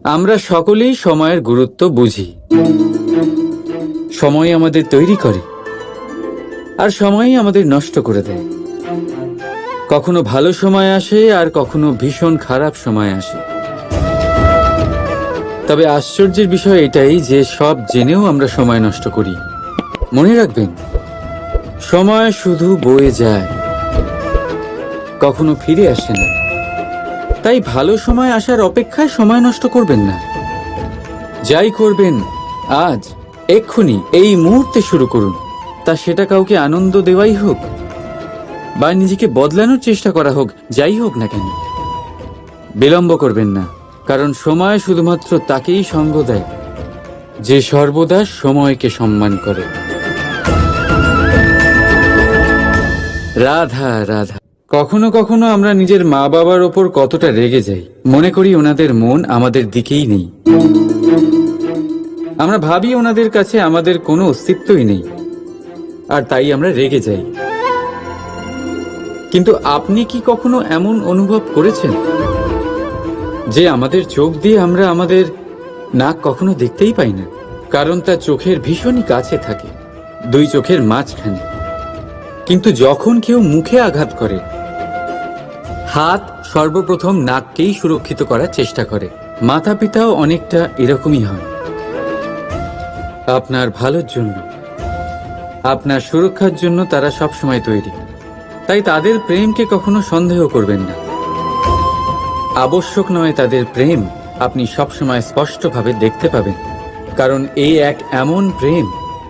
আমরা সকলেই সময়ের গুরুত্ব বুঝি। সময় আমাদের তৈরি করে, আর সময়ই আমাদের নষ্ট করে দেয়। কখনো ভালো সময় আসে, আর কখনো ভীষণ খারাপ সময় আসে। তবে আশ্চর্যের বিষয় এটাই যে সব জেনেও আমরা সময় নষ্ট করি। মনে রাখবেন, সময় শুধু বয়ে যায়, কখনো ফিরে আসে না। তাই ভালো সময় আসার অপেক্ষায় সময় নষ্ট করবেন না। যাই করবেন আজ, এক্ষুনি, এই মুহূর্তে শুরু করুন। তা সেটা কাউকে আনন্দ দেওয়াই হোক, বা নিজেকে বদলানোর চেষ্টা করা হোক, যাই হোক না কেন, বিলম্ব করবেন না। কারণ সময় শুধুমাত্র তাকেই সঙ্গ দেয় যে সর্বদা সময়কে সম্মান করে। রাধা রাধা। কখনো কখনো আমরা নিজের মা বাবার ওপর কতটা রেগে যাই, মনে করি ওনাদের মন আমাদের দিকেই নেই। আমরা ভাবি ওনাদের কাছে আমাদের কোনো অস্তিত্বই নেই, আর তাই আমরা রেগে যাই। কিন্তু আপনি কি কখনো এমন অনুভব করেছেন যে আমাদের চোখ দিয়ে আমরা আমাদের নাক কখনো দেখতেই পাই না? কারণ তা চোখের ভীষণই কাছে থাকে, দুই চোখের মাঝখানে। কিন্তু যখন কেউ মুখে আঘাত করে, হাত সর্বপ্রথম নাককেই সুরক্ষিত করার চেষ্টা করে। মাতা পিতাও অনেকটা এরকমই হয়। আপনার ভালোর জন্য, আপনার সুরক্ষার জন্য তারা সবসময় তৈরি। তাই তাদের প্রেমকে কখনো সন্দেহ করবেন না। আবশ্যক নয় তাদের প্রেম আপনি সবসময় স্পষ্টভাবে দেখতে পাবেন, কারণ এই এক এমন প্রেম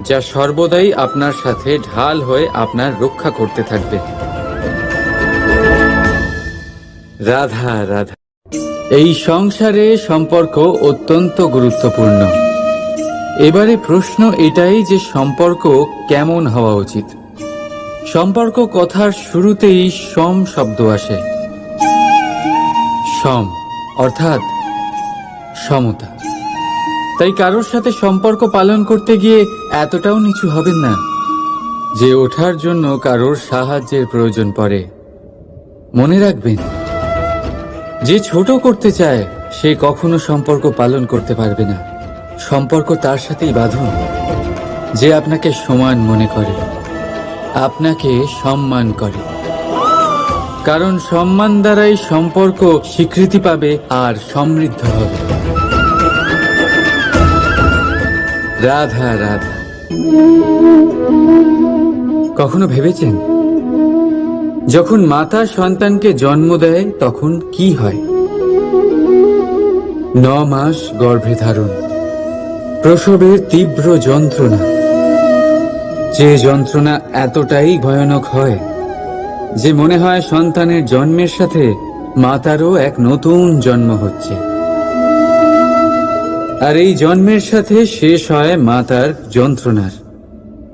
যা সর্বদাই আপনার সাথে ঢাল হয়ে আপনার রক্ষা করতে থাকবে। রাধা রাধা। এই সংসারে সম্পর্ক অত্যন্ত গুরুত্বপূর্ণ। এবারে প্রশ্ন এটাই যে সম্পর্ক কেমন হওয়া উচিত। সম্পর্ক কথার শুরুতেই সম শব্দ আসে। সম অর্থাৎ সমতা। তাই কারোর সাথে সম্পর্ক পালন করতে গিয়ে এতটাও নিচু হবেন না যে ওঠার জন্য কারোর সাহায্যের প্রয়োজন পড়ে। মনে রাখবেন, যে ছোট করতে চায় সে কখনো সম্পর্ক পালন করতে পারবে না। সম্পর্ক তার সাথেই বাঁধুন যে আপনাকে সমান মনে করে, আপনাকে সম্মান করে। কারণ সম্মান দ্বারাই সম্পর্ক স্বীকৃতি পাবে আর সমৃদ্ধ হবে। রাধা রাধা। কখনো ভেবেছেন, যখন মাতা সন্তানকে জন্ম দেয় তখন কি হয়? 9 মাস গর্ভে ধারণ, প্রসবের তীব্র যন্ত্রণা, যে যন্ত্রণা এতটাই ভয়ানক হয় যে মনে হয় সন্তানের জন্মের সাথে মাতারও এক নতুন জন্ম হচ্ছে। আর এই জন্মের সাথে শেষ হয় মাতার যন্ত্রণার।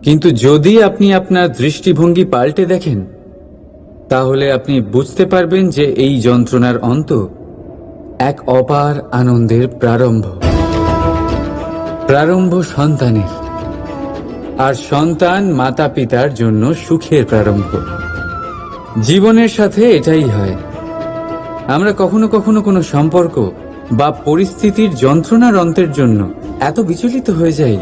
কিন্তু যদি আপনি আপনার দৃষ্টিভঙ্গি পাল্টে দেখেন, তাহলে আপনি বুঝতে পারবেন যে এই যন্ত্রণার অন্ত এক অপার আনন্দের প্রারম্ভ। প্রারম্ভ সন্তানের, আর সন্তান মাতা পিতার জন্য সুখের প্রারম্ভ। জীবনের সাথে এটাই হয়। আমরা কখনো কখনো কোনো সম্পর্ক বা পরিস্থিতির যন্ত্রণার অন্তের জন্য এত বিচলিত হয়ে যাই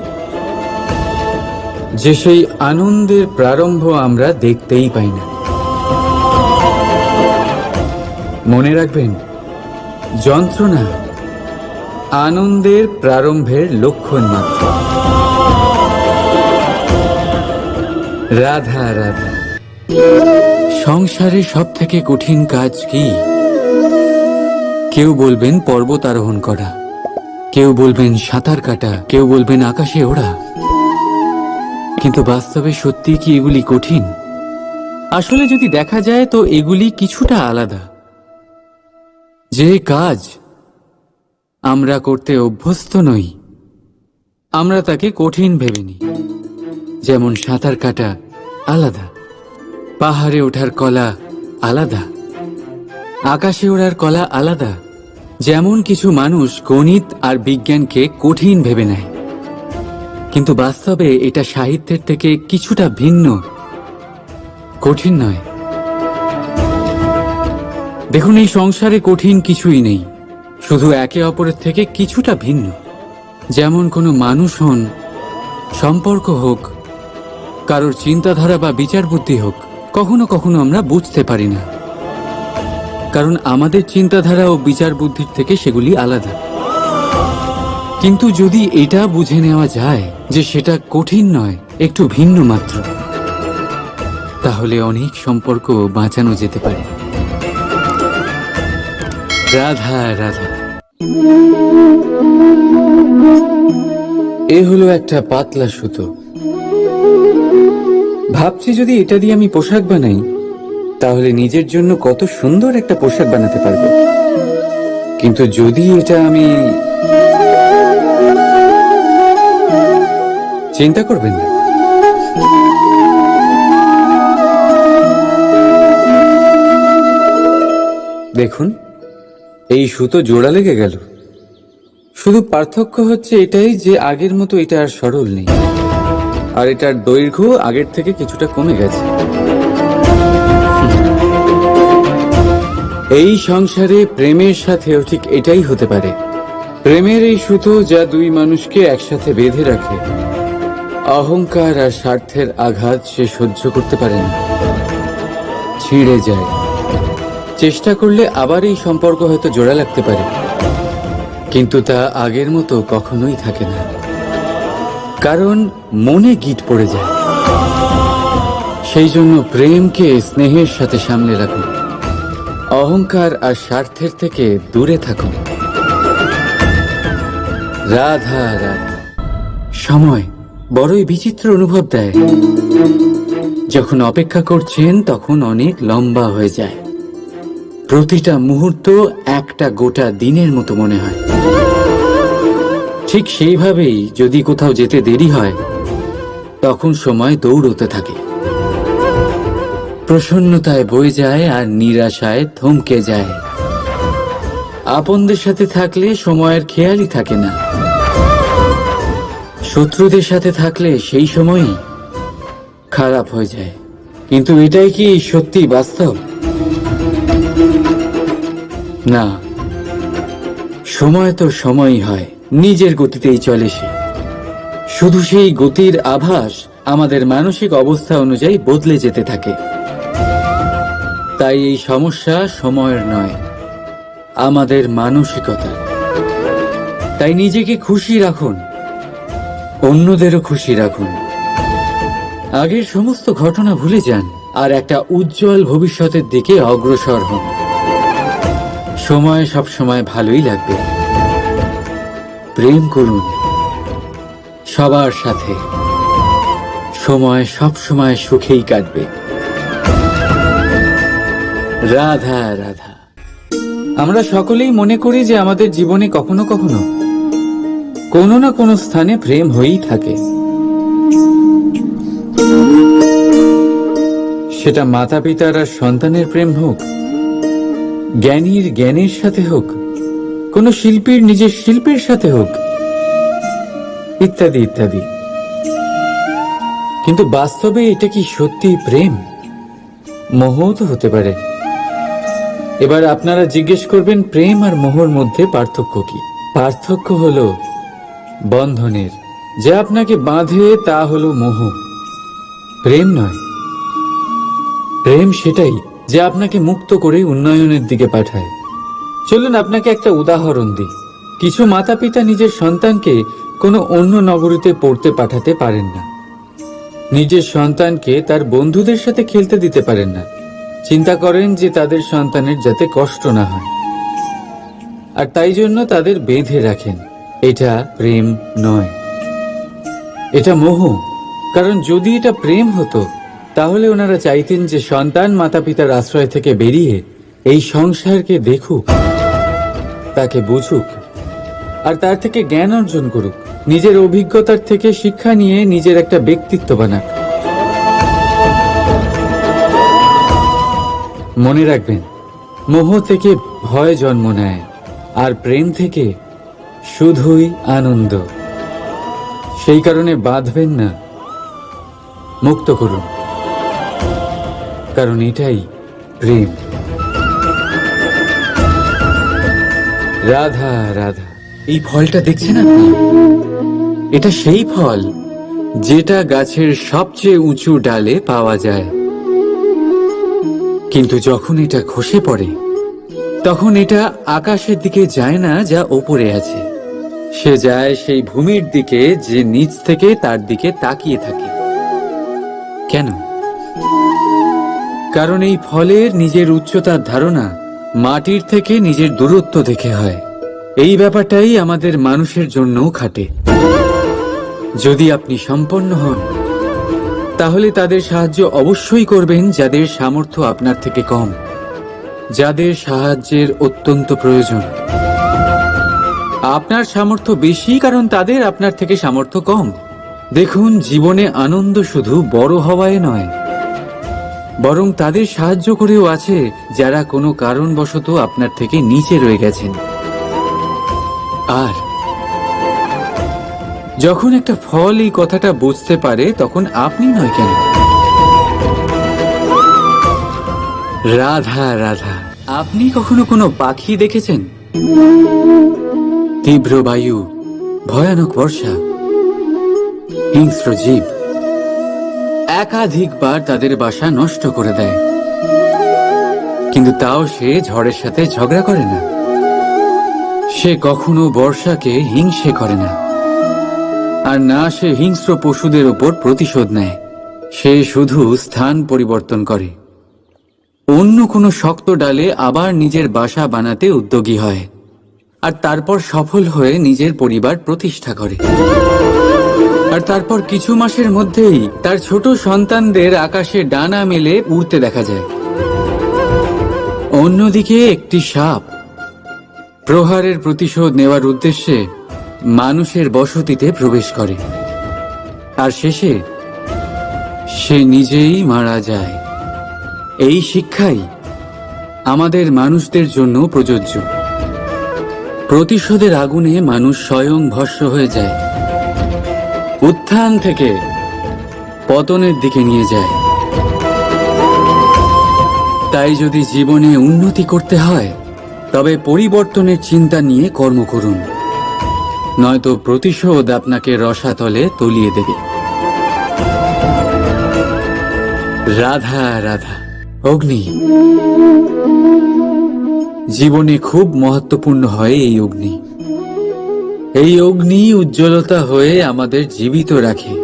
যে সেই আনন্দের প্রারম্ভ আমরা দেখতেই পাই না। মনে রাখবেন, যন্ত্রণা আনন্দের প্রারম্ভের লক্ষণ মাত্র। রাধা রাধা। সংসারে সব থেকে কঠিন কাজ কি? কেউ বলবেন পর্বত আরোহণ করা, কেউ বলবেন সাঁতার কাটা, কেউ বলবেন আকাশে ওড়া। কিন্তু বাস্তবে সত্যি কি এগুলি কঠিন? আসলে যদি দেখা যায় তো এগুলি কিছুটা আলাদা। যে কাজ আমরা করতে অভ্যস্ত নই, আমরা তাকে কঠিন ভেবে নিই। যেমন সাঁতার কাটা আলাদা, পাহাড়ে ওঠার কলা আলাদা, আকাশে ওড়ার কলা আলাদা। যেমন কিছু মানুষ গণিত আর বিজ্ঞানকে কঠিন ভেবে নেয়, কিন্তু বাস্তবে এটা সাহিত্যের থেকে কিছুটা ভিন্ন, কঠিন নয়। দেখুন, এই সংসারে কঠিন কিছুই নেই, শুধু একে অপরের থেকে কিছুটা ভিন্ন। যেমন কোনো মানুষ হন, সম্পর্ক হোক, কারোর চিন্তাধারা বা বিচার বুদ্ধি হোক, কখনো কখনো আমরা বুঝতে পারি না, কারণ আমাদের চিন্তাধারা ও বিচার বুদ্ধির থেকে সেগুলি আলাদা। কিন্তু যদি এটা বুঝে নেওয়া যায় যে সেটা কঠিন নয়, একটু ভিন্ন মাত্র, তাহলে অনেক সম্পর্ক বাঁচানো যেতে পারে। রাধা রাধা। এ হলো একটা পাতলা সুতো। ভাবছি যদি এটা দিয়ে আমি পোশাক বানাই, তাহলে নিজের জন্য কত সুন্দর একটা পোশাক বানাতে পারবো। কিন্তু যদি এটা আমি, চিন্তা করবেন না, দেখুন এই সুতো জোড়া লেগে গেল। শুধু পার্থক্য হচ্ছে এটাই যে আগের মতো এটা আর সরল নেই, আর এটার দৈর্ঘ্য আগের থেকে কিছুটা কমে গেছে। এই সংসারে প্রেমের সাথেও ঠিক এটাই হতে পারে। প্রেমের এই সুতো যা দুই মানুষকে একসাথে বেঁধে রাখে, অহংকার আর স্বার্থের আঘাত সে সহ্য করতে পারে না, ছিঁড়ে যায়। চেষ্টা করলে আবার এই সম্পর্ক হয়তো জোড়া লাগতে পারে, কিন্তু তা আগের মতো কখনোই থাকে না, কারণ মনে গিঁট পড়ে যায়। সেই জন্য প্রেমকে স্নেহের সাথে সামলে রাখুন, অহংকার আর স্বার্থের থেকে দূরে থাকুন। রাধা রাধা। সময় বড়ই বিচিত্র অনুভব দেয়। যখন অপেক্ষা করছেন তখন অনেক লম্বা হয়ে যায়। প্রতিটা মুহূর্ত একটা গোটা দিনের মতো মনে হয়। ঠিক সেইভাবেই যদি কোথাও যেতে দেরি হয়, তখন সময় দৌড়তে থাকে। প্রসন্নতায় বয়ে যায় আর নিরাশায় থমকে যায়। আপনদের সাথে থাকলে সময়ের খেয়ালই থাকে না, শত্রুদের সাথে থাকলে সেই সময়ই খারাপ হয়ে যায়। কিন্তু এটাই কি সত্যি বাস্তব? না, সময় তো সময়ই হয়, নিজের গতিতেই চলে সে। শুধু সেই গতির আভাস আমাদের মানসিক অবস্থা অনুযায়ী বদলে যেতে থাকে। তাই এই সমস্যা সময়ের নয়, আমাদের মানসিকতা। তাই নিজেকে খুশি রাখুন, অন্যদেরও খুশি রাখুন। আগের সমস্ত ঘটনা ভুলে যান আর একটা উজ্জ্বল ভবিষ্যতের দিকে অগ্রসর হন। সময় সবসময় ভালোই লাগবে। প্রেম করুন সবার সাথে, সময় সবসময় সুখেই কাটবে। রাধা রাধা। আমরা সকলেই মনে করি যে আমাদের জীবনে কখনো কখনো কোনো না কোনো স্থানে প্রেম হয়েই থাকে। সেটা মাতা পিতার আর সন্তানের প্রেম হোক, জ্ঞানীর জ্ঞানের সাথে হোক, কোনো শিল্পীর নিজের শিল্পের সাথে হোক, ইত্যাদি ইত্যাদি। কিন্তু বাস্তবে এটা কি সত্যি প্রেম? মোহও তো হতে পারে। এবার আপনারা জিজ্ঞেস করবেন, প্রেম আর মোহর মধ্যে পার্থক্য কি? পার্থক্য হলো বন্ধনের। যা আপনাকে বাঁধে তা হলো মোহ, প্রেম নয়। প্রেম সেটাই যা আপনাকে মুক্ত করে উন্নয়নের দিকে পাঠায়। চলুন আপনাকে একটা উদাহরণ দিই। কিছু মাতা পিতা নিজের সন্তানকে কোনো অন্য নগরীতে পড়তে পাঠাতে পারেন না, নিজের সন্তানকে তার বন্ধুদের সাথে খেলতে দিতে পারেন না। চিন্তা করেন যে তাদের সন্তানের যাতে কষ্ট না হয়, আর তাই জন্য তাদের বেঁধে রাখেন। এটা প্রেম নয়, এটা মোহ। কারণ যদি এটা প্রেম হতো, তাহলে ওনারা চাইতেন যে সন্তান মাতা পিতার আশ্রয় থেকে বেরিয়ে এই সংসারকে দেখুক, তাকে বুঝুক, আর তার থেকে জ্ঞান অর্জন করুক, নিজের অভিজ্ঞতার থেকে শিক্ষা নিয়ে নিজের একটা ব্যক্তিত্ব বানাক। মনে রাখবেন, মোহ থেকে ভয় জন্ম নেয়, আর প্রেম থেকে শুধুই আনন্দ। সেই কারণে বাঁধবেন না, মুক্ত করুন, কারণ এটাই প্রেম। রাধা রাধা, এই ফলটা দেখছেন আপনি? এটা সেই ফল যেটা গাছের সবচেয়ে উঁচু ডালে পাওয়া যায়, কিন্তু যখন এটা খসে পড়ে তখন এটা আকাশের দিকে যায় না যা ওপরে আছে, সে যায় সেই ভূমির দিকে যে নিচ থেকে তার দিকে তাকিয়ে থাকে। কেন? কারণ এই ফলের নিজের উচ্চতার ধারণা মাটির থেকে নিজের দূরত্ব দেখে হয়। এই ব্যাপারটাই আমাদের মানুষের জন্যও খাটে। যদি আপনি সম্পন্ন হন তাহলে তাদের সাহায্য অবশ্যই করবেন যাদের সামর্থ্য আপনার থেকে কম, যাদের সাহায্যের অত্যন্ত প্রয়োজন। আপনার সামর্থ্য বেশি কারণ তাদের আপনার থেকে সামর্থ্য কম। দেখুন, জীবনে আনন্দ শুধু বড় হওয়ায় নয়, বরং তাদের সাহায্য করেও আছে যারা কোনো কারণবশত আপনার থেকে নিচে রয়ে গেছেন। আর যখন একটা ফল এই কথাটা বুঝতে পারে তখন আপনি নয় কেন? রাধা রাধা, আপনি কখনো কোনো পাখি দেখেছেন? তীব্র বায়ু, ভয়ানক বর্ষা, হিংস্র জীব একাধিকবার তাদের বাসা নষ্ট করে দেয়, কিন্তু তাও সে ঝড়ের সাথে ঝগড়া করে না। সে কখনো বর্ষাকে হিংসে করে না, আর না সে হিংস্র পশুদের উপর প্রতিশোধ নেয়। সে শুধু স্থান পরিবর্তন করে, অন্য কোনো শক্ত ডালে আবার নিজের বাসা বানাতে উদ্যোগী হয়, আর তারপর সফল হয়ে নিজের পরিবার প্রতিষ্ঠা করে। আর তারপর কিছু মাসের মধ্যেই তার ছোট সন্তানদের আকাশে ডানা মেলে উড়তে দেখা যায়। অন্যদিকে একটি সাপ প্রহারের প্রতিশোধ নেওয়ার উদ্দেশ্যে মানুষের বসতিতে প্রবেশ করে, আর শেষে সে নিজেই মারা যায়। এই শিক্ষাই আমাদের মানুষদের জন্য প্রযোজ্য। প্রতিশোধের আগুনে মানুষ স্বয়ং ভস্ম হয়ে যায়, উত্থান থেকে পতনের দিকে নিয়ে যায়। তাই যদি জীবনে উন্নতি করতে হয় তবে পরিবর্তনের চিন্তা নিয়ে কর্ম করুন, নয়তো প্রতিশোধ আপনাকে রসাতলে তলিয়ে দেবে। রাধা রাধা। অগ্নি জীবনে খুব মহত্বপূর্ণ হয়। এই অগ্নি উজ্জ্বলতা হয়ে আমাদের জীবিত রাখে।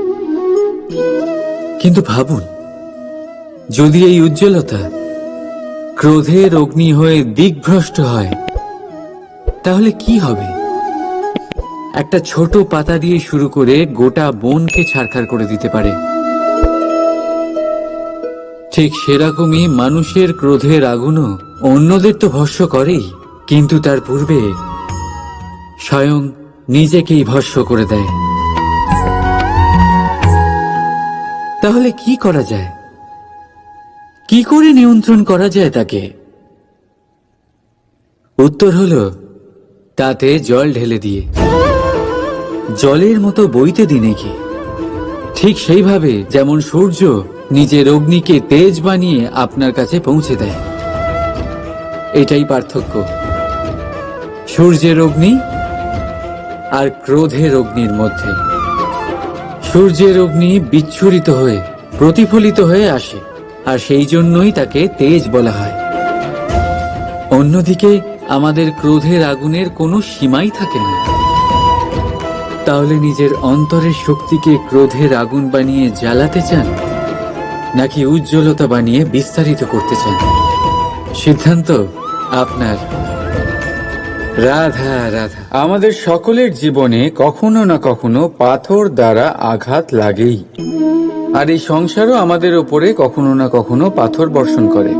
কিন্তু ভাবুন, যদি এই উজ্জ্বলতা ক্রোধের অগ্নি হয়ে দিকভ্রষ্ট হয় তাহলে কি হবে? একটা ছোট পাতা দিয়ে শুরু করে গোটা বনকে ছারখার করে দিতে পারে। ঠিক সেরকমই মানুষের ক্রোধের আগুনও অন্যদের তো ভস্ম করেই, কিন্তু তার পূর্বে স্বয়ং নিজেকেই ভস্ম করে দেয়। তাহলে কি করা যায়? কি করে নিয়ন্ত্রণ করা যায় তাকে? উত্তর হলো তাতে জল ঢেলে দিয়ে, জলের মতো বইতে দিন একে। ঠিক সেইভাবে যেমন সূর্য নিজের অগ্নিকে তেজ বানিয়ে আপনার কাছে পৌঁছে দেয়। এটাই পার্থক্য সূর্যের অগ্নি আর ক্রোধের অগ্নির মধ্যে। সূর্যের অগ্নি বিচ্ছুরিত হয়ে প্রতিফলিত হয়ে আসে, আর সেই জন্যই তাকে তেজ বলা হয়। অন্যদিকে আমাদের ক্রোধের আগুনের কোনো সীমাই থাকে না। তাহলে নিজের অন্তরের শক্তিকে ক্রোধের আগুন বানিয়ে জ্বালাতে চান, নাকি উজ্জ্বলতা বানিয়ে বিস্তারিত করতে চান? সিদ্ধান্ত আপনার। রাধা রাধা। আমাদের সকলের জীবনে কখনো না কখনো পাথর দ্বারা আঘাত লাগেই, আর এই সংসারও আমাদের উপরে কখনো না কখনো পাথর বর্ষণ করে।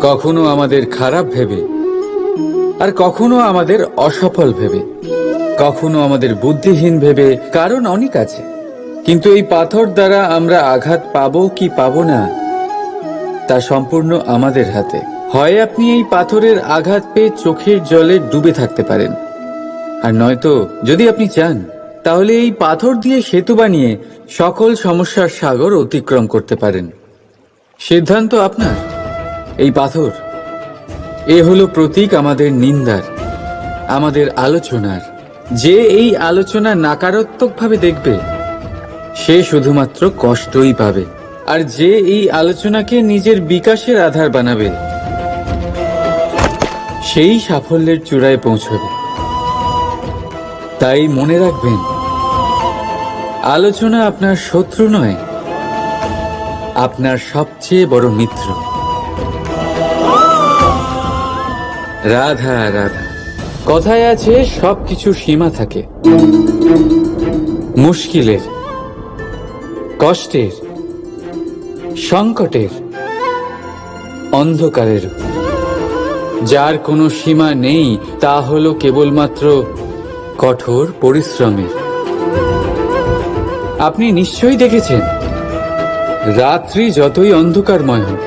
কখনো আমাদের খারাপ ভেবে, আর কখনো আমাদের অসফল ভেবে, কখনো আমাদের বুদ্ধিহীন ভেবে। কারণ অনেক আছে, কিন্তু এই পাথর দ্বারা আমরা আঘাত পাবো কি পাবো না তা সম্পূর্ণ আমাদের হাতে। হয় আপনি এই পাথরের আঘাত পেয়ে চোখের জলে ডুবে থাকতে পারেন, আর নয়তো যদি আপনি চান তাহলে এই পাথর দিয়ে সেতু বানিয়ে সকল সমস্যার সাগর অতিক্রম করতে পারেন। সিদ্ধান্ত আপনার। এই পাথর, এ হলো প্রতীক আমাদের নিন্দার, আমাদের আলোচনার। যে এই আলোচনা নাকারাত্মকভাবে দেখবে সে শুধুমাত্র কষ্টই পাবে, আর যে এই আলোচনাকে নিজের বিকাশের আধার বানাবে সেই সাফল্যের চূড়ায় পৌঁছবে। তাই মনে রাখবেন, আলোচনা আপনার শত্রু নয়, আপনার সবচেয়ে বড় মিত্র। রাধা রাধা। কথায় আছে সবকিছু সীমা থাকে, মুশকিলের, কষ্টের, সংকটের, অন্ধকারের। যার কোনো সীমা নেই তা হলো কেবলমাত্র কঠোর পরিশ্রমের। আপনি নিশ্চয়ই দেখেছেন, রাত্রি যতই অন্ধকারময় হোক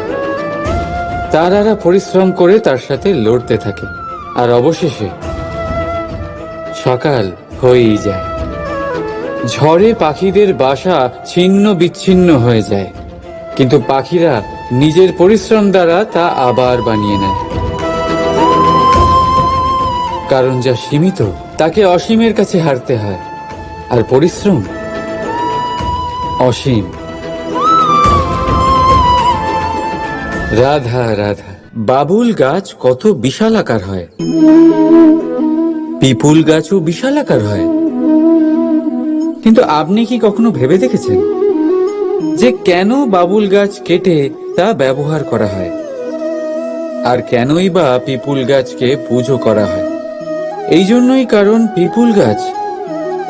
তারারা পরিশ্রম করে তার সাথে লড়তে থাকে, আর অবশেষে সকাল হয়েই যায়। ঝড়ে পাখিদের বাসা ছিন্ন বিচ্ছিন্ন হয়ে যায়, কিন্তু পাখিরা নিজের পরিশ্রম দ্বারা তা আবার বানিয়ে নেয়। কারণ যা সীমিত তাকে অসীমের কাছে হারতে হয়, আর পরিশ্রম অসীম। রাধা রাধা। বাবুল গাছ কত বিশাল আকার হয়, পিপুল গাছও বিশাল আকার হয়। কিন্তু আপনি কি কখনো ভেবে দেখেছেন যে কেন বাবুল গাছ কেটে তা ব্যবহার করা হয়, আর কেনই বা পিপুল গাছকে পুজো করা হয়? এই জন্যই, কারণ পিপুল গাছ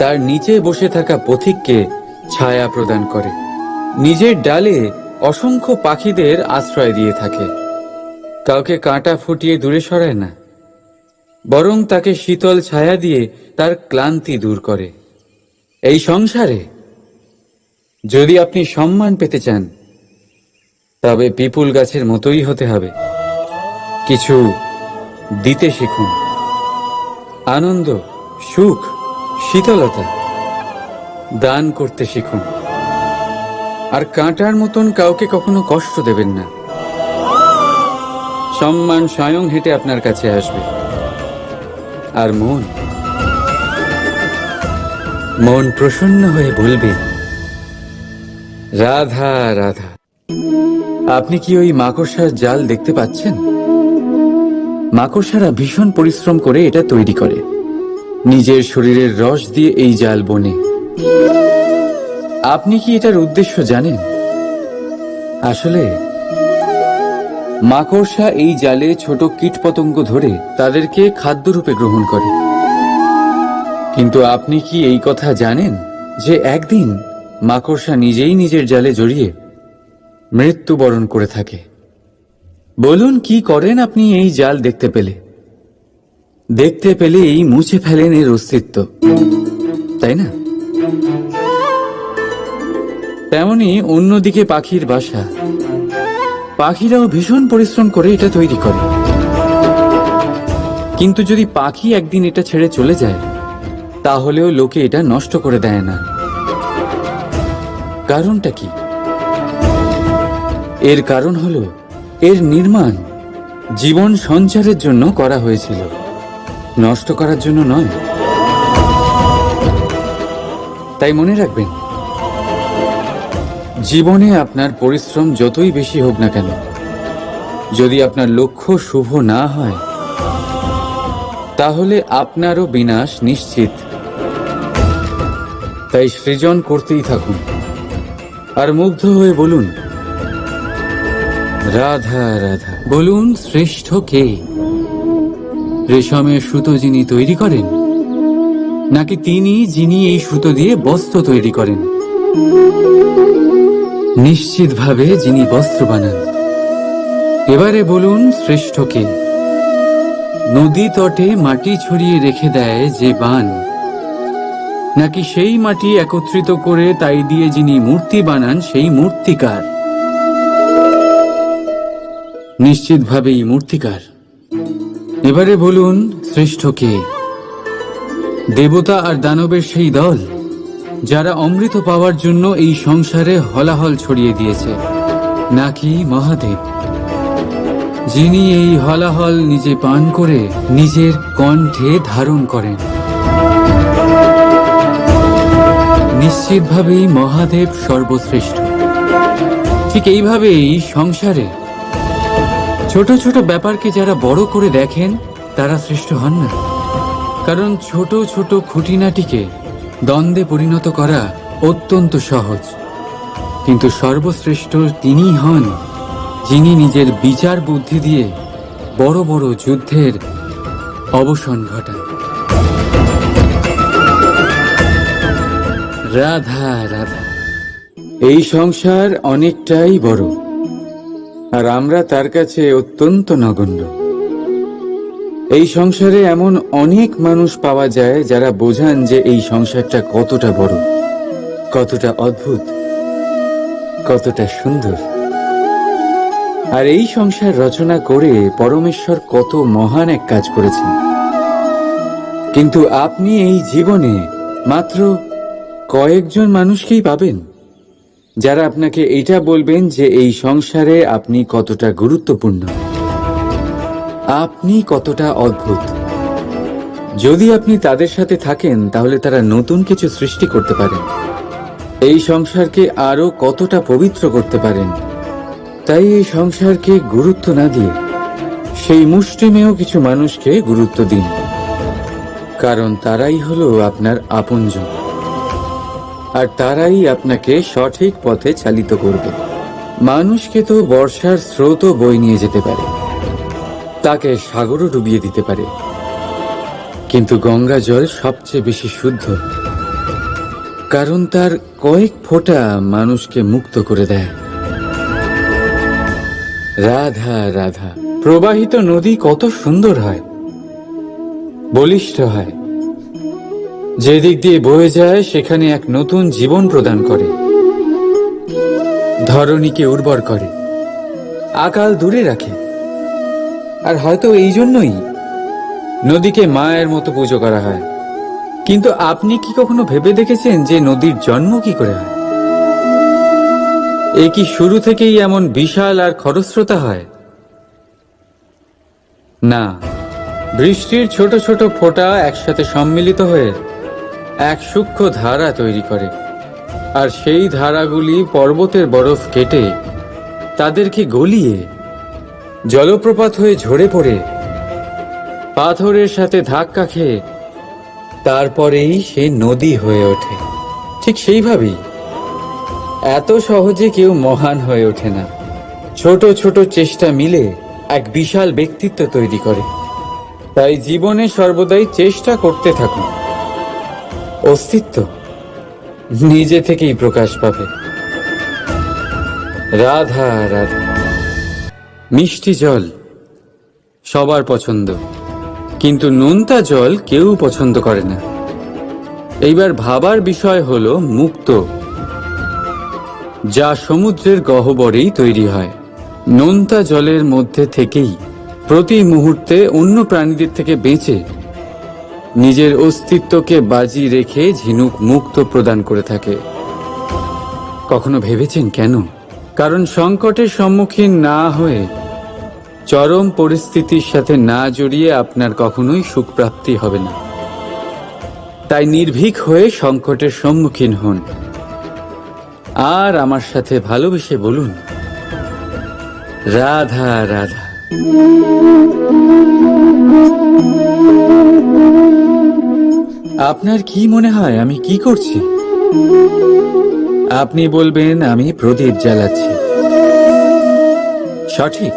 তার নিচে বসে থাকা পথিককে ছায়া প্রদান করে, নিজের ডালে অসংখ্য পাখিদের আশ্রয় দিয়ে থাকে, কাউকে কাঁটা ফুটিয়ে দূরে সরায় না, বরং তাকে শীতল ছায়া দিয়ে তার ক্লান্তি দূর করে। এই সংসারে যদি আপনি সম্মান পেতে চান তবে পিপুল গাছের মতোই হতে হবে। কিছু দিতে শিখুন, আনন্দ, সুখ, শীতলতা দান করতে শিখুন, আর কাঁটার মতন কাউকে কখনো কষ্ট দেবেন না। সম্মান স্বয়ং হেঁটে আপনার কাছে আসবে। আর মন প্রসন্ন হয়ে বলবে রাধা রাধা। আপনি কি ওই মাকড়সার জাল দেখতে পাচ্ছেন? মাকড়সারা ভীষণ পরিশ্রম করে এটা তৈরি করে, নিজের শরীরের রস দিয়ে এই জাল বোনে। আপনি কি এটার উদ্দেশ্য জানেন? আসলে মাকড়সা এই জালে ছোট কীটপতঙ্গ ধরে তাদেরকে খাদ্যরূপে গ্রহণ করে। কিন্তু আপনি কি এই কথা জানেন যে একদিন মাকড়সা নিজেই নিজের জালে জড়িয়ে মৃত্যুবরণ করে থাকে? বলুন, কি করেন আপনি এই জাল দেখতে পেলেই মুছে ফেলেন এর অস্তিত্ব, তাই না? তেমনি অন্যদিকে পাখির বাসা, পাখিরাও ভীষণ পরিশ্রম করে এটা তৈরি করে। কিন্তু যদি পাখি একদিন এটা ছেড়ে চলে যায় তাহলেও লোকে এটা নষ্ট করে দেয় না। কারণটা কি? এর কারণ হলো এর নির্মাণ জীবন সঞ্চারের জন্য করা হয়েছিল, নষ্ট করার জন্য নয়। তাই মনে রাখবেন, জীবনে আপনার পরিশ্রম যতই বেশি হোক না কেন, যদি আপনার লক্ষ্য শুভ না হয় তাহলে আপনারও বিনাশ নিশ্চিত। তাই সৃজন করতেই থাকুন, আর মুগ্ধ হয়ে বলুন রাধা রাধা। বলুন, শ্রেষ্ঠ কে? রেশমের সুতো যিনি তৈরি করেন, নাকি তিনি যিনি এই সুতো দিয়ে বস্ত্র তৈরি করেন? নিশ্চিতভাবে যিনি বস্ত্র বানান। এবারে বলুন, শ্রেষ্ঠ কে? নদী তটে মাটি ছড়িয়ে রেখে দেয় যে বান, নাকি সেই মাটি একত্রিত করে তাই দিয়ে যিনি মূর্তি বানান সেই মূর্তিকার? নিশ্চিতভাবেই মূর্তিকার। এবারে বলুন, শ্রেষ্ঠ কে? দেবতা আর দানবের সেই দল যারা অমৃত পাওয়ার জন্য এই সংসারে হলাহল ছড়িয়ে দিয়েছে, নাকি মহাদেব? যিনি এই হলাহল নিজে পান করে নিজের কণ্ঠে ধারণ করেন। নিশ্চিতভাবেই মহাদেব সর্বশ্রেষ্ঠ। ঠিক এইভাবেই সংসারে ছোট ছোট ব্যাপারকে যারা বড় করে দেখেন তারা শ্রেষ্ঠ হন না। কারণ ছোট ছোট খুঁটিনাটিকে দ্বন্দ্বে পরিণত করা অত্যন্ত সহজ, কিন্তু সর্বশ্রেষ্ঠ তিনিই হন যিনি নিজের বিচার বুদ্ধি দিয়ে বড় বড় যুদ্ধের অবসান ঘটান। রাধা রাধা। এই সংসার অনেকটাই বড়, আর আমরা তার কাছে অত্যন্ত নগণ্য। এই সংসারে এমন অনেক মানুষ পাওয়া যায় যারা বোঝান যে এই সংসারটা কতটা বড়, কতটা অদ্ভুত, কতটা সুন্দর। আর এই সংসার রচনা করে পরমেশ্বর কত মহান এক কাজ করেছেন। কিন্তু আপনি এই জীবনে মাত্র কয়েকজন মানুষকেই পাবেন যারা আপনাকে এটা বলবেন যে এই সংসারে আপনি কতটা গুরুত্বপূর্ণ, আপনি কতটা অদ্ভুত। যদি আপনি তাদের সাথে থাকেন তাহলে তারা নতুন কিছু সৃষ্টি করতে পারেন, এই সংসারকে আরো কতটা পবিত্র করতে পারেন। তাই এই সংসারকে গুরুত্ব না দিয়ে সেই মুষ্টিমেয় কিছু মানুষকে গুরুত্ব দিন, কারণ তারাই হলো আপনার আপনজন, আর তারাই আপনাকে সঠিক পথে চালিত করবে। মানুষকে তো বর্ষার স্রোতও বয়ে নিয়ে যেতে পারে, তাকে সাগরও ডুবিয়ে দিতে পারে, কিন্তু গঙ্গা জল সবচেয়ে বেশি শুদ্ধ, কারণ তার কয়েক ফোঁটা মানুষকে মুক্ত করে দেয়। রাধা রাধা। প্রবাহিত নদী কত সুন্দর হয়, বলিষ্ঠ হয়, যেদিক দিয়ে বয়ে যায় সেখানে এক নতুন জীবন প্রদান করে, ধরণীকে উর্বর করে, আকাল দূরে রাখে। আর হয়তো এই জন্যই নদীকে মায়ের মতো পুজো করা হয়। কিন্তু আপনি কি কখনো ভেবে দেখেছেন যে নদীর জন্ম কি করে হয়? এ কি শুরু থেকেই এমন বিশাল আর খরস্রোতা হয়? না, বৃষ্টির ছোট ছোট ফোঁটা একসাথে সম্মিলিত হয়ে এক সূক্ষ্ম ধারা তৈরি করে, আর সেই ধারাগুলি পর্বতের বরফ কেটে তাদেরকে গলিয়ে জলপ্রপাত হয়ে ঝরে পড়ে পাথরের সাথে ধাক্কা খেয়ে তারপরেই সে নদী হয়ে ওঠে। ঠিক সেইভাবেই এত সহজে কেউ মহান হয়ে ওঠে না। ছোট ছোট চেষ্টা মিলে এক বিশাল ব্যক্তিত্ব তৈরি করে। তাই জীবনে সর্বদাই চেষ্টা করতে থাকুন, অস্তিত্ব নিজে থেকেই প্রকাশ পাবে। রাধা রাধা। মিষ্টি জল সবার পছন্দ, কিন্তু নোনতা জল কেউ পছন্দ করে না। এইবার ভাবার বিষয় হলো মুক্ত, যা সমুদ্রের গহ্বরেই তৈরি হয়। নোনতা জলের মধ্যে থেকেই প্রতি মুহূর্তে অন্য প্রাণীদের থেকে বেঁচে নিজের অস্তিত্বকে বাজি রেখে ঝিনুক মুক্ত প্রদান করে থাকে। কখনো ভেবেছেন কেন? কারণ সংকটের সম্মুখীন না হয়ে, চরম পরিস্থিতির সাথে না জড়িয়ে আপনার কখনোই সুখ প্রাপ্তি হবে না। তাই নির্ভীক হয়ে সংকটের সম্মুখীন হন, আর আমার সাথে ভালোবেসে বলুন রাধা রাধা। আপনার কি মনে হয় আমি কি করছি? আপনি বলবেন আমি প্রদীপ জ্বালাচ্ছি। সঠিক,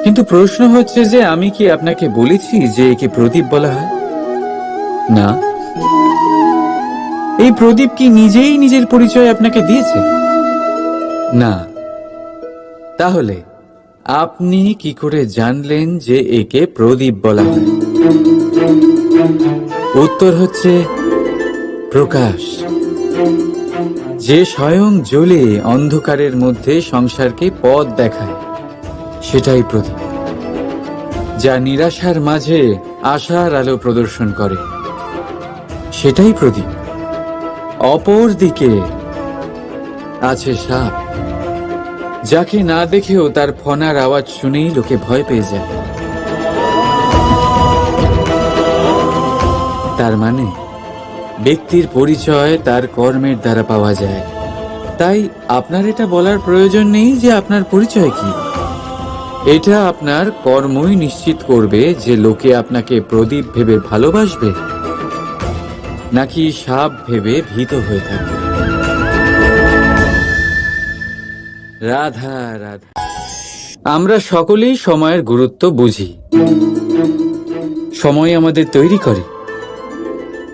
কিন্তু প্রশ্ন হচ্ছে যে আমি কি আপনাকে বলেছি যে একে প্রদীপ বলা হয়? না। এই প্রদীপ কি নিজেই নিজের পরিচয় আপনাকে দিয়েছে? না। তাহলে আপনি কি করে জানলেন যে একে প্রদীপ বলা হয়? উত্তর হচ্ছে প্রকাশ, যে স্বয়ং জ্বলে অন্ধকারের মধ্যে সংসারকে পথ দেখায়, সেটাই প্রদীপ। যা নিরাশার মাঝে আশার আলো প্রদর্শন করে, সেটাই প্রদীপ। অপর দিকে আছে সাপ, যাকে না দেখেও তার ফনার আওয়াজ শুনেই লোকে ভয় পেয়ে যায়। তার মানে ব্যক্তির পরিচয় তার কর্মের দ্বারা পাওয়া যায়। তাই আপনার এটা বলার প্রয়োজন নেই যে আপনার পরিচয় কি। এটা আপনার কর্মই নিশ্চিত করবে যে লোকে আপনাকে প্রদীপ ভেবে ভালোবাসবে নাকি সাপ ভেবে ভীত হয়ে থাকবে। রাধা রাধা। আমরা সকলেই সময়ের গুরুত্ব বুঝি। সময় আমাদের তৈরি করে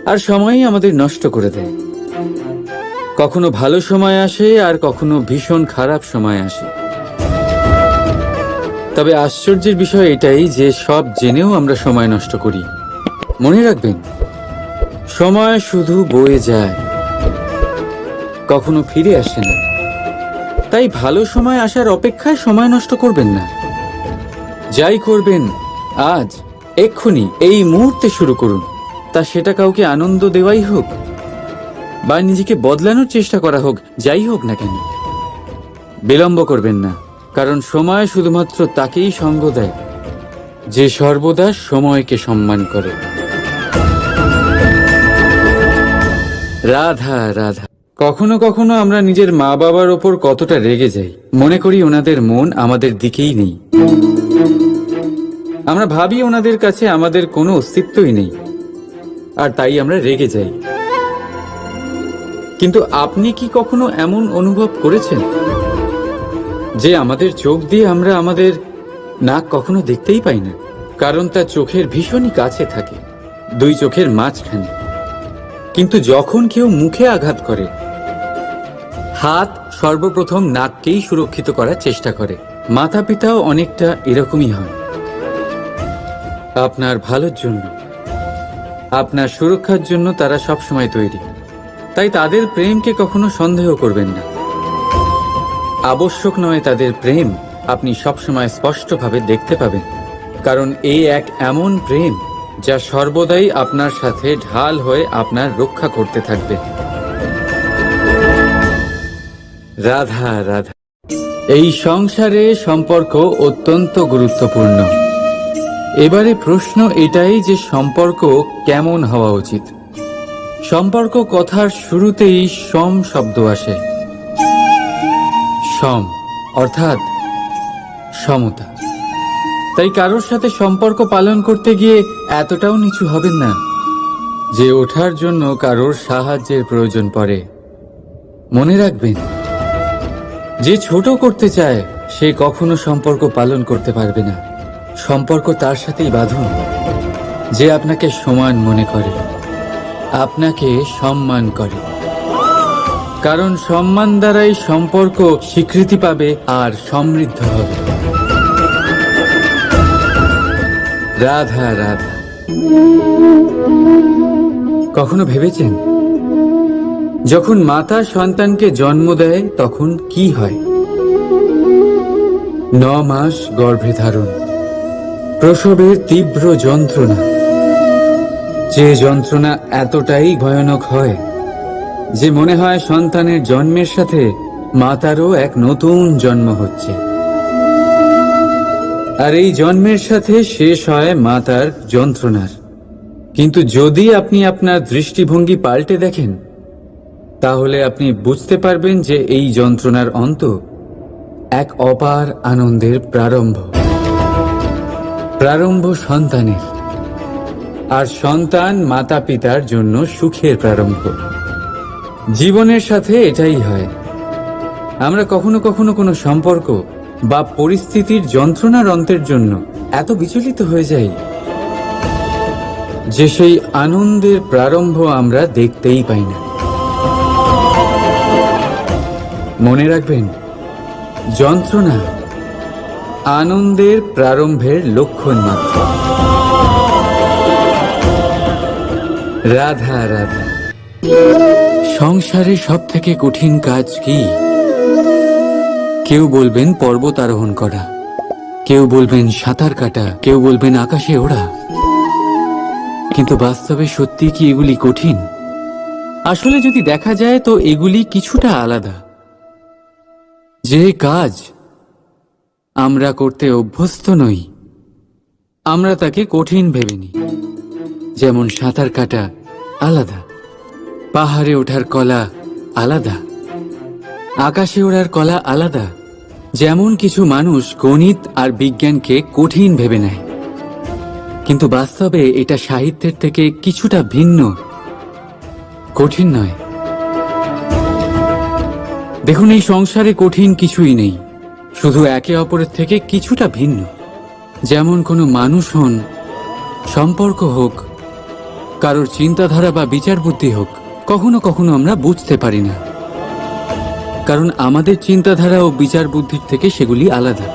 আর সময়ই আমাদের নষ্ট করে দেয়। কখনো ভালো সময় আসে আর কখনো ভীষণ খারাপ সময় আসে। তবে আশ্চর্যের বিষয় এটাই যে সব জেনেও আমরা সময় নষ্ট করি। মনে রাখবেন, সময় শুধু বয়ে যায়, কখনো ফিরে আসে না। তাই ভালো সময় আসার অপেক্ষায় সময় নষ্ট করবেন না। যাই করবেন আজ, এক্ষুনি, এই মুহূর্তে শুরু করুন। তা সেটা কাউকে আনন্দ দেওয়াই হোক বা নিজেকে বদলানোর চেষ্টা করা হোক, যাই হোক না কেন, বিলম্ব করবেন না। কারণ সময় শুধুমাত্র তাকেই সঙ্গ দেয় যে সর্বদা সময়কে সম্মান করে। রাধা রাধা। কখনো কখনো আমরা নিজের মা বাবার ওপর কতটা রেগে যাই, মনে করি ওনাদের মন আমাদের দিকেই নেই। আমরা ভাবি ওনাদের কাছে আমাদের কোনো অস্তিত্বই নেই, আর তাই আমরা রেগে যাই। কিন্তু আপনি কি কখনো এমন অনুভব করেছেন যে আমাদের চোখ দিয়ে আমরা আমাদের নাক কখনো দেখতেই পাই না? কারণ তা চোখের ভীষণই কাছে থাকে, দুই চোখের মাঝখানে। কিন্তু যখন কেউ মুখে আঘাত করে, হাত সর্বপ্রথম নাককেই সুরক্ষিত করার চেষ্টা করে। মাতা পিতাও অনেকটা এরকমই হয়। আপনার ভালোর জন্য, আপনার সুরক্ষার জন্য তারা সবসময় তৈরি। তাই তাদের প্রেমকে কখনো সন্দেহ করবেন না। আবশ্যক নয় তাদের প্রেম আপনি সবসময় স্পষ্টভাবে দেখতে পাবেন, কারণ এই এক এমন প্রেম যা সর্বদাই আপনার সাথে ঢাল হয়ে আপনার রক্ষা করতে থাকবে। রাধা রাধা। এই সংসারে সম্পর্ক অত্যন্ত গুরুত্বপূর্ণ। এবারে প্রশ্ন এটাই যে সম্পর্ক কেমন হওয়া উচিত। সম্পর্ক কথার শুরুতেই সম শব্দ আসে। সম অর্থাৎ সমতা। তাই কারোর সাথে সম্পর্ক পালন করতে গিয়ে এতটাও নিচু হবেন না যে ওঠার জন্য কারোর সাহায্যের প্রয়োজন পড়ে। মনে রাখবেন, যে ছোট করতে চায় সে কখনো সম্পর্ক পালন করতে পারবে না। সম্পর্ক তার সাথেই বাঁধুন যে আপনাকে সমান মনে করে, আপনাকে সম্মান করে। কারণ সম্মান দ্বারাই সম্পর্ক স্বীকৃতি পাবে আর সমৃদ্ধ হবে। রাধা রাধা। কখনো ভেবেছেন যখন মাতা সন্তানকে জন্ম দেয় তখন কি হয়? 9 মাস গর্ভে ধারণ, প্রসবের তীব্র যন্ত্রণা, যে যন্ত্রণা এতটাই ভয়ানক হয় যে মনে হয় সন্তানের জন্মের সাথে মাতারও এক নতুন জন্ম হচ্ছে। আর এই জন্মের সাথে শেষ হয় মাতার যন্ত্রণার। কিন্তু যদি আপনি আপনার দৃষ্টিভঙ্গি পাল্টে দেখেন, তাহলে আপনি বুঝতে পারবেন যে এই যন্ত্রণার অন্ত এক অপার আনন্দের প্রারম্ভ। প্রারম্ভ সন্তানের, আর সন্তান মাতা পিতার জন্য সুখের প্রারম্ভ। জীবনের সাথে এটাই হয়। আমরা কখনো কখনো কোনো সম্পর্ক বা পরিস্থিতির যন্ত্রণার অন্তের জন্য এত বিচলিত হয়ে যাই যে সেই আনন্দের প্রারম্ভ আমরা দেখতেই পাই না। মনে রাখবেন, যন্ত্রণা আনন্দের প্রারম্ভের লক্ষণ মাত্র। রাধা রাধা। সংসারে সব থেকে কঠিন কাজ কি? কেউ বলবেন পর্বত আরোহণ করা, কেউ বলবেন সাঁতার কাটা, কেউ বলবেন আকাশে ওড়া। কিন্তু বাস্তবে সত্যি কি এগুলি কঠিন? আসলে যদি দেখা যায় তো এগুলি কিছুটা আলাদা। যে কাজ আমরা করতে অভ্যস্ত নই আমরা তাকে কঠিন ভেবে নিই। যেমন সাঁতার কাটা আলাদা, পাহাড়ে ওঠার কলা আলাদা, আকাশে ওড়ার কলা আলাদা। যেমন কিছু মানুষ গণিত আর বিজ্ঞানকে কঠিন ভেবে নেয়, কিন্তু বাস্তবে এটা সাহিত্যের থেকে কিছুটা ভিন্ন, কঠিন নয়। দেখুন, এই সংসারে কঠিন কিছুই নেই, শুধু একে অপরের থেকে কিছুটা ভিন্ন। যেমন কোনো মানুষ হন, সম্পর্ক হোক, কারোর চিন্তাধারা বা বিচার বুদ্ধি হোক, কখনো কখনো আমরা বুঝতে পারি না, কারণ আমাদের চিন্তাধারা ও বিচার বুদ্ধির থেকে সেগুলি আলাদা।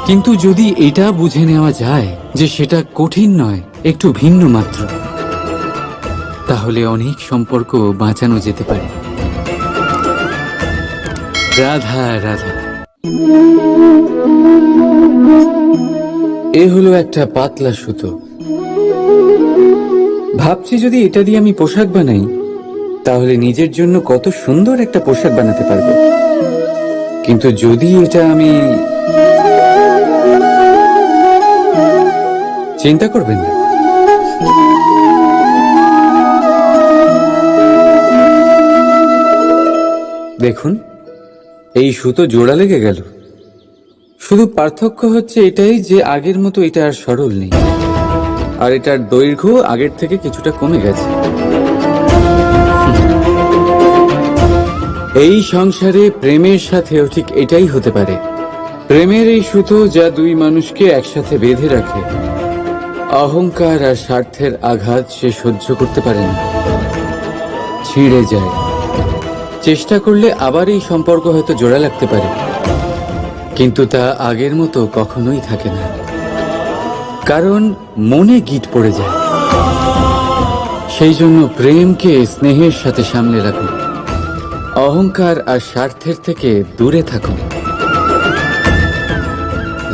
কিন্তু যদি এটা বুঝে নেওয়া যায় যে সেটা কঠিন নয়, একটু ভিন্ন মাত্র, তাহলে অনেক সম্পর্ক বাঁচানো যেতে পারে। রাধা রাধা। এ হলো একটা পাতলা সুতো। ভাবছি যদি এটা দিয়ে আমি পোশাক বানাই, তাহলে নিজের জন্য কত সুন্দর একটা পোশাক বানাতে পারবো। কিন্তু যদি এটা আমি, চিন্তা করবেন না, দেখুন এই সুতো জোড়া লেগে গেল। শুধু পার্থক্য হচ্ছে এটাই যে আগের মতো এটা আর সরল নেই, আর এটার দৈর্ঘ্য আগের থেকে কিছুটা কমে গেছে। এই সংসারে প্রেমের সাথেও ঠিক এটাই হতে পারে। প্রেমের এই সুতো যা দুই মানুষকে একসাথে বেঁধে রাখে, অহংকার আর স্বার্থের আঘাত সে সহ্য করতে পারে না, ছিঁড়ে যায়। চেষ্টা করলে আবার এই সম্পর্ক হয়তো জোড়া লাগতে পারে, কিন্তু তা আগের মতো কখনোই থাকে না, কারণ মনে গিঁট পড়ে যায়। সেই জন্য প্রেমকে স্নেহের সাথে সামলে রাখুন, অহংকার আর স্বার্থের থেকে দূরে থাকুন।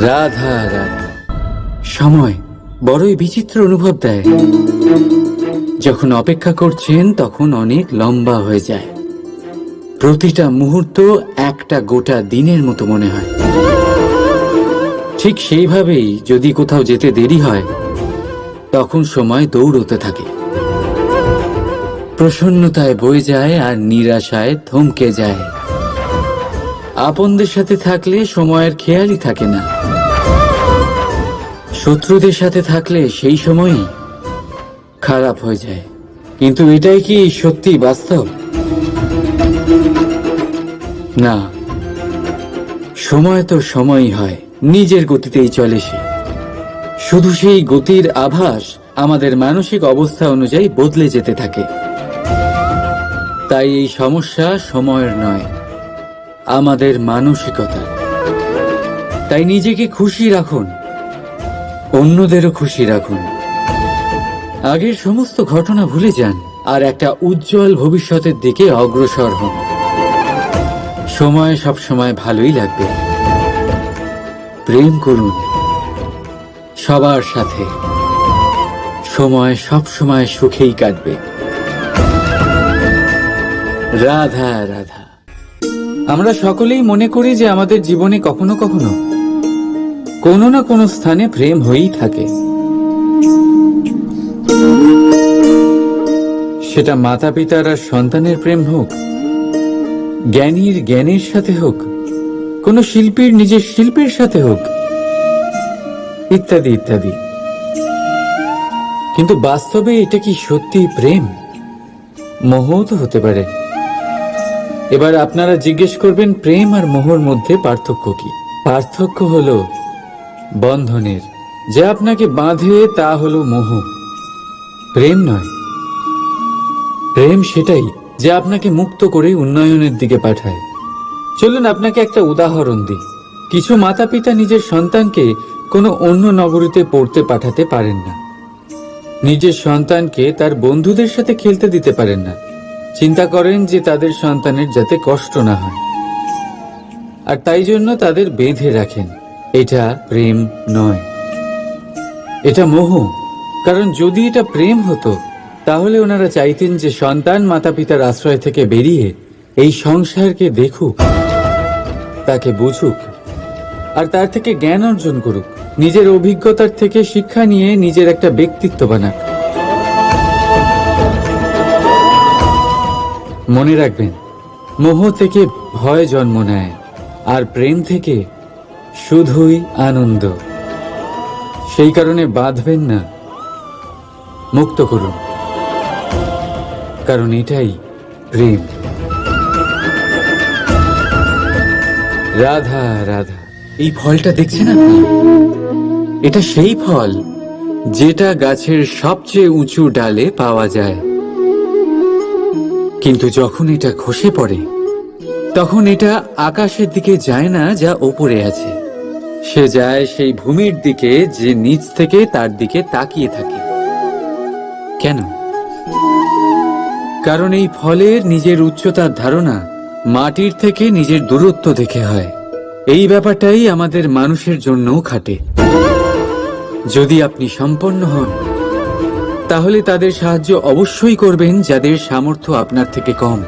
রাধা রাধা। সময় বড়ই বিচিত্র অনুভব দেয়। যখন অপেক্ষা করছেন তখন অনেক লম্বা হয়ে যায়। প্রতিটা মুহূর্ত একটা গোটা দিনের মতো মনে হয়। ঠিক সেইভাবেই যদি কোথাও যেতে দেরি হয়, তখন সময় দৌড়তে থাকে। প্রসন্নতায় বয়ে যায় আর নিরাশায় থমকে যায়। আপনদের সাথে থাকলে সময়ের খেয়ালই থাকে না, শত্রুদের সাথে থাকলে সেই সময়ই খারাপ হয়ে যায়। কিন্তু এটাই কি সত্যি বাস্তব? না, সময় তো সময়ই হয়, নিজের গতিতেই চলে সে। শুধু সেই গতির আভাস আমাদের মানসিক অবস্থা অনুযায়ী বদলে যেতে থাকে। তাই এই সমস্যা সময়ের নয়, আমাদের মানসিকতা। তাই নিজেকে খুশি রাখুন, অন্যদেরও খুশি রাখুন। আগের সমস্ত ঘটনা ভুলে যান আর একটা উজ্জ্বল ভবিষ্যতের দিকে অগ্রসর হন। সময় সবসময় ভালোই লাগবে। প্রেম করুন সবার সাথে, সময় সবসময় সুখেই কাটবে। রাধা রাধা। আমরা সকলেই মনে করি যে আমাদের জীবনে কখনো কখনো কোনো না কোনো স্থানে প্রেম হয়েই থাকে। সেটা মাতা পিতার আর সন্তানের প্রেম হোক, জ্ঞানীর জ্ঞানের সাথে হোক, কোনো শিল্পীর নিজের শিল্পের সাথে হোক, ইত্যাদি ইত্যাদি। কিন্তু বাস্তবে এটা কি সত্যি প্রেম? মোহও তো হতে পারে। এবার আপনারা জিজ্ঞেস করবেন, প্রেম আর মোহর মধ্যে পার্থক্য কি? পার্থক্য হলো বন্ধনের। যা আপনাকে বাঁধে তা হলো মোহ, প্রেম নয়। প্রেম সেটাই যা আপনাকে মুক্ত করে উন্নয়নের দিকে পাঠায়। চলুন আপনাকে একটা উদাহরণ দিই। কিছু মাতা পিতা নিজের সন্তানকে কোনো অন্য নগরীতে পড়তে পাঠাতে পারেন না, নিজের সন্তানকে তার বন্ধুদের সাথে খেলতে দিতে পারেন না। চিন্তা করেন যে তাদের সন্তানের যাতে কষ্ট না হয়, আর তাই জন্য তাদের বেঁধে রাখেন। এটা প্রেম নয়, এটা মোহ। কারণ যদি এটা প্রেম হতো, তাহলে ওনারা চাইতেন যে সন্তান মাতা পিতার আশ্রয় থেকে বেরিয়ে এই সংসারকে দেখুক, তাকে বুঝুক, আর তার থেকে জ্ঞান অর্জন করুক, নিজের অভিজ্ঞতার থেকে শিক্ষা নিয়ে নিজের একটা ব্যক্তিত্ব বানাক। মনে রাখবেন, মোহ থেকে ভয় জন্ম নেয়, আর প্রেম থেকে শুধুই আনন্দ। সেই কারণে বাঁধবেন না, মুক্ত করুন, কারণ এটাই প্রেম। রাধা রাধা। এই ফলটা দেখছেন আপনি? এটা সেই ফল যেটা গাছের সবচেয়ে উঁচু ডালে পাওয়া যায়, কিন্তু যখন এটা খসে পড়ে তখন এটা আকাশের দিকে যায় না যা ওপরে আছে, সে যায় সেই ভূমির দিকে যে নিচ থেকে তার দিকে তাকিয়ে থাকে। কেন? কারণ এই ফলের নিজের উচ্চতার ধারণা মাটির থেকে নিজের দূরত্ব দেখে হয়। এই ব্যাপারটাই আমাদের মানুষের জন্যও খাটে। যদি আপনি সম্পন্ন হন, তাহলে তাদের সাহায্য অবশ্যই করবেন যাদের সামর্থ্য আপনার থেকে কম,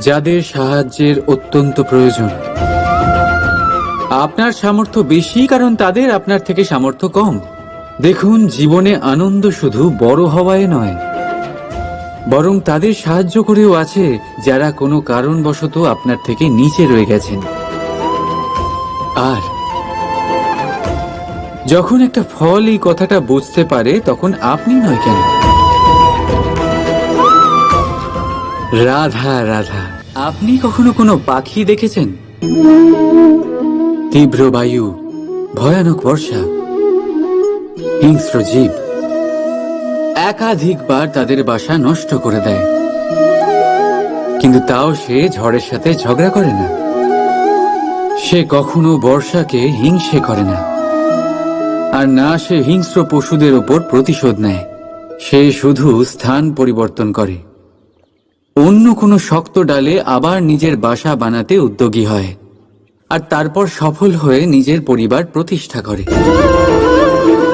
যাদের সাহায্যের অত্যন্ত প্রয়োজন। আপনার সামর্থ্য বেশি কারণ তাদের আপনার থেকে সামর্থ্য কম। দেখুন, জীবনে আনন্দ শুধু বড় হওয়ায় নয়, বরং তাদের সাহায্য করেও আছে যারা কোনো কারণবশত আপনার থেকে নিচে রয়ে গেছেন। আর যখন একটা ফল এই কথাটা বুঝতে পারে, তখন আপনি নয় কেন? রাধা রাধা। আপনি কখনো কোনো পাখি দেখেছেন? তীব্র বায়ু, ভয়ানক বর্ষা, হিংস্র জীব একাধিকবার তাদের বাসা নষ্ট করে দেয়, কিন্তু তাও সে ঝড়ের সাথে ঝগড়া করে না। সে কখনো বর্ষাকে হিংসে করে না, আর না সে হিংস্র পশুদের ওপর প্রতিশোধ নেয়। সে শুধু স্থান পরিবর্তন করে, অন্য কোনো শক্ত ডালে আবার নিজের বাসা বানাতে উদ্যোগী হয়, আর তারপর সফল হয়ে নিজের পরিবার প্রতিষ্ঠা করে।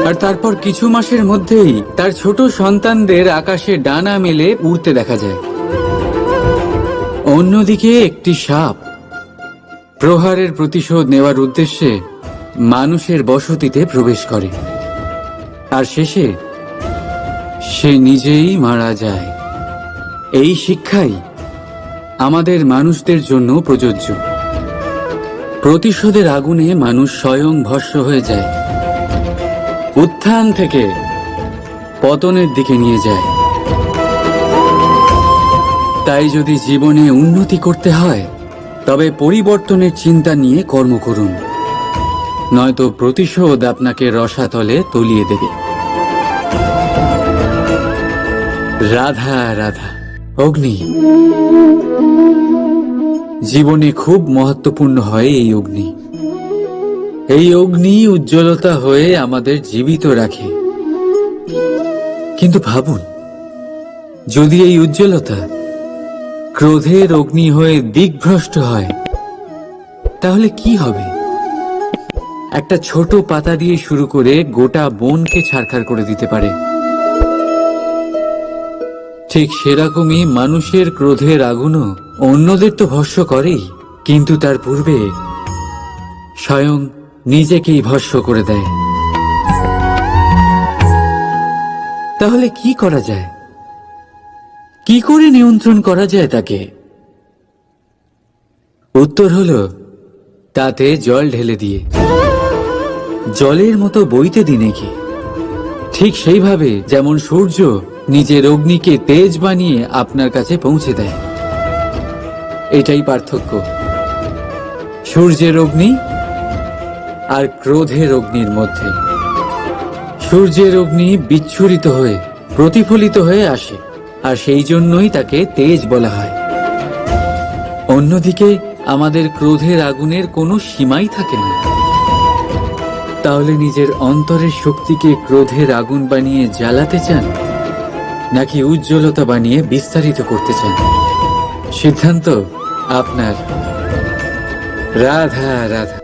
আর তারপর কিছু মাসের মধ্যেই তার ছোট সন্তানদের আকাশে ডানা মেলে উড়তে দেখা যায়। অন্যদিকে একটি সাপ প্রহারের প্রতিশোধ নেওয়ার উদ্দেশ্যে মানুষের বসতিতে প্রবেশ করে, আর শেষে সে নিজেই মারা যায়। এই শিক্ষাই আমাদের মানুষদের জন্য প্রযোজ্য। প্রতিশোধের আগুনে মানুষ স্বয়ং ভস্ম হয়ে যায়, উত্থান থেকে পতনের দিকে নিয়ে যায়। তাই যদি জীবনে উন্নতি করতে হয়, তবে পরিবর্তনের চিন্তা নিয়ে কর্ম করুন, নয়তো প্রতিশোধ আপনাকে রসাতলে তলিয়ে দেবে। রাধা রাধা। অগ্নি জীবনে খুব মহত্বপূর্ণ হয়। এই অগ্নি, এই অগ্নি উজ্জ্বলতা হয়ে আমাদের জীবিত রাখে। কিন্তু ভাবুন, যদি এই উজ্জ্বলতা ক্রোধের অগ্নি হয়ে দিকভ্রষ্ট হয়, তাহলে কি হবে? একটা ছোট পাতা দিয়ে শুরু করে গোটা বনকে ছারখার করে দিতে পারে। ঠিক সেরকমই মানুষের ক্রোধের আগুনও অন্যদের তো ভস্ম করেই, কিন্তু তার পূর্বে স্বয়ং নিজেকেই ভস্ম করে দেয়। তাহলে কি করা যায়? কি করে নিয়ন্ত্রণ করা যায় তাকে? উত্তর হলো, তাতে জল ঢেলে দিয়ে, জলের মতো বইতে দিই নাকি। ঠিক সেইভাবে যেমন সূর্য নিজের অগ্নিকে তেজ বানিয়ে আপনার কাছে পৌঁছে দেয়। এটাই পার্থক্য সূর্যের অগ্নি আর ক্রোধের অগ্নির মধ্যে। সূর্যের অগ্নি বিচ্ছুরিত হয়ে প্রতিফলিত হয়ে আসে, আর সেই জন্যই তাকে তেজ বলা হয়। অন্যদিকে আমাদের ক্রোধের আগুনের কোনো সীমাই থাকে না। তাহলে নিজের অন্তরের শক্তিকে ক্রোধের আগুন বানিয়ে জ্বালাতে চান, নাকি উজ্জ্বলতা বানিয়ে বিস্তারিত করতে চান? সিদ্ধান্ত আপনার। রাধা রাধা।